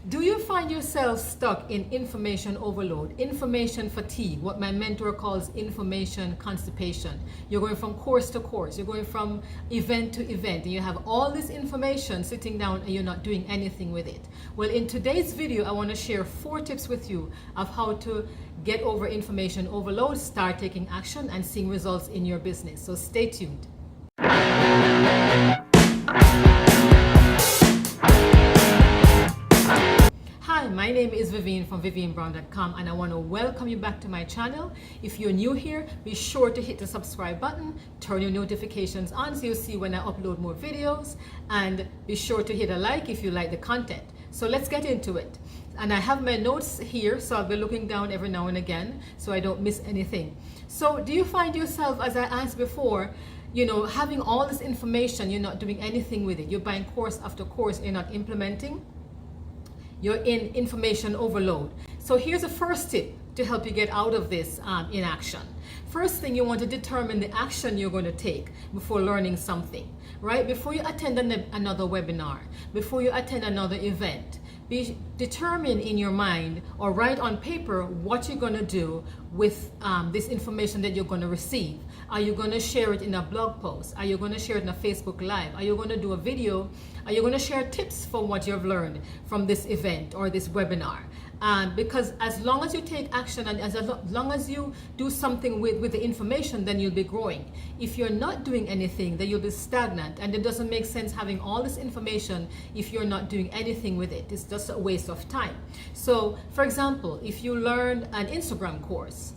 Do you find yourself stuck in information overload, information fatigue, what my mentor calls information constipation? You're going from course to course, you're going from event to event, and you have all this information sitting down and you're not doing anything with it. Well, in today's video, I want to share 4 tips with you of how to get over information overload, start taking action, and seeing results in your business. So stay tuned. Hi, my name is Vivian from vivianbrown.com, and I want to welcome you back to my channel. If you're new here, be sure to hit the subscribe button, turn your notifications on so you'll see when I upload more videos, and be sure to hit a like if you like the content. So let's get into it. And I have my notes here, so I'll be looking down every now and again so I don't miss anything. So do you find yourself, as I asked before, having all this information, you're not doing anything with it? You're buying course after course, you're not implementing? You're in information overload. So here's the first tip to help you get out of this inaction. First thing, you want to determine the action you're going to take before learning something, right? Before you attend another webinar, before you attend another event, determine in your mind or write on paper what you're going to do with this information that you're going to receive. Are you going to share it in a blog post? Are you going to share it in a Facebook Live? Are you going to do a video? Are you going to share tips from what you've learned from this event or this webinar? Because as long as you take action and as long as you do something with the information, then you'll be growing. If you're not doing anything, then you'll be stagnant, and it doesn't make sense having all this information if you're not doing anything with it. It's just a waste of time. So for example, if you learned an Instagram course,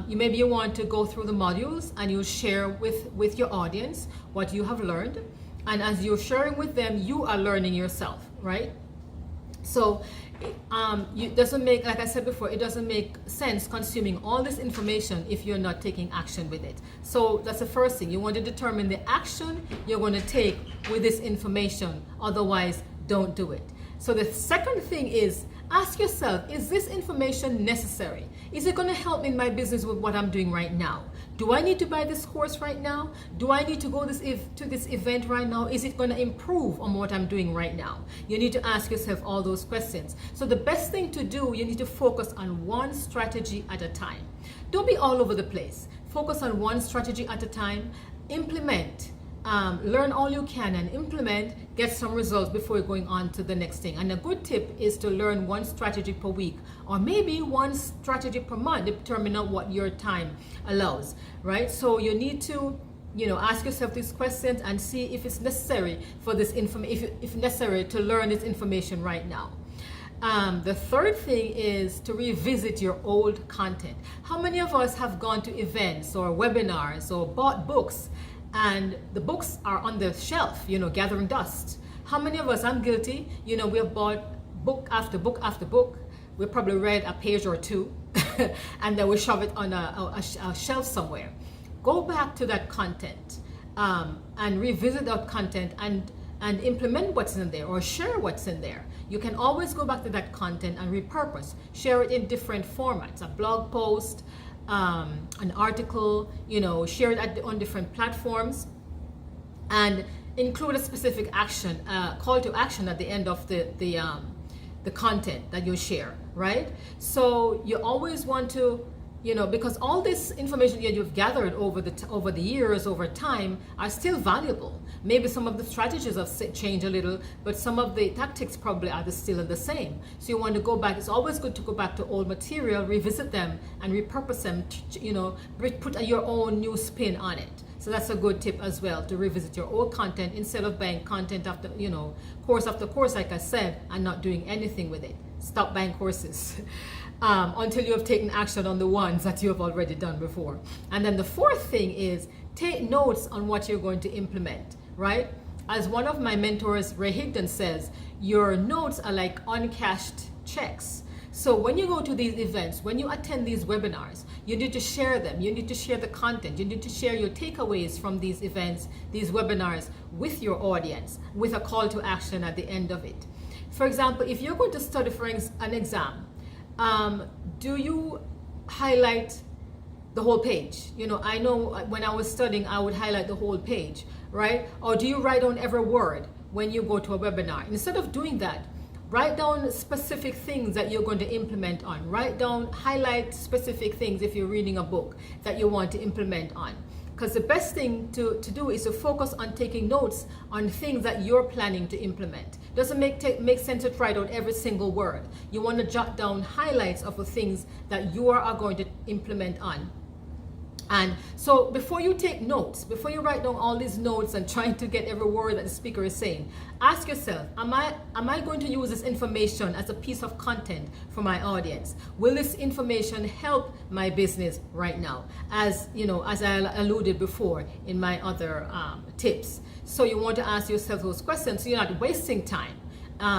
maybe you want to go through the modules and you share with your audience what you have learned, and as you're sharing with them, you are learning yourself, right? So it doesn't make, like I said before, it doesn't make sense consuming all this information if you're not taking action with it. So that's the first thing. You want to determine the action you're going to take with this information. Otherwise, don't do it. So the second thing is, ask yourself, is this information necessary? Is it going to help me in my business with what I'm doing right now? Do I need to buy this course right now? Do I need to go to this event right now? Is it going to improve on what I'm doing right now? You need to ask yourself all those questions. So the best thing to do, you need to focus on one strategy at a time. Don't be all over the place. Focus on one strategy at a time. Implement. Learn all you can and implement, get some results before you're going on to the next thing. And a good tip is to learn one strategy per week, or maybe one strategy per month, depending on what your time allows, right? So you need to ask yourself these questions and see if it's necessary for this if necessary to learn this information right now. The third thing is to revisit your old content. How many of us have gone to events or webinars or bought books, and the books are on the shelf, gathering dust? How many of us, I'm guilty, we have bought book after book after book. We probably read a page or two and then we shove it on a shelf somewhere. Go back to that content and revisit that content and implement what's in there or share what's in there. You can always go back to that content and repurpose. Share it in different formats, a blog post, an article, share it on different platforms, and include a specific action, call to action at the end of the content that you share, right? So you always want to, because all this information that you've gathered over the years, over time, are still valuable. Maybe some of the strategies have changed a little, but some of the tactics probably are still the same. So you want to go back. It's always good to go back to old material, revisit them, and repurpose them, put your own new spin on it. So that's a good tip as well, to revisit your old content instead of buying content after, course after course, like I said, and not doing anything with it. Stop buying courses until you have taken action on the ones that you have already done before. And then the fourth thing is, take notes on what you're going to implement, right? As one of my mentors, Ray Higdon, says, your notes are like uncashed checks. So when you go to these events, when you attend these webinars, you need to share them. You need to share the content. You need to share your takeaways from these events, these webinars, with your audience, with a call to action at the end of it. For example, if you're going to study for an exam, do you highlight the whole page? I know when I was studying, I would highlight the whole page, right? Or do you write down every word when you go to a webinar? Instead of doing that, Write down specific things that you're going to implement on. Write down, highlight specific things if you're reading a book that you want to implement on. Because the best thing to do is to focus on taking notes on things that you're planning to implement. Doesn't make sense to write out every single word. You want to jot down highlights of the things that you are going to implement on. And so before you take notes, before you write down all these notes and trying to get every word that the speaker is saying, ask yourself, am I going to use this information as a piece of content for my audience? Will this information help my business right now? As you know, as I alluded before in my other tips. So you want to ask yourself those questions so you're not wasting time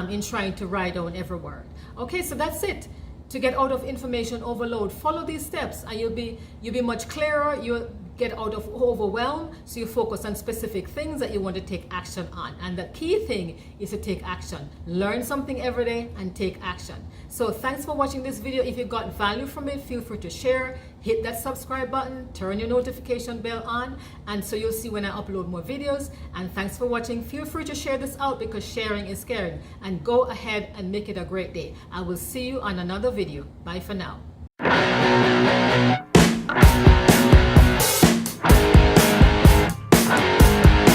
in trying to write down every word. Okay, so that's it. To get out of information overload, follow these steps and you'll be much clearer. You'll get out of overwhelm, so you focus on specific things that you want to take action on. And the key thing is to take action. Learn something every day and take action. So thanks for watching this video. If you got value from it, feel free to share, hit that subscribe button, turn your notification bell on, and so you'll see when I upload more videos. And thanks for watching. Feel free to share this out because sharing is caring. And go ahead and make it a great day. I will see you on another video. Bye for now.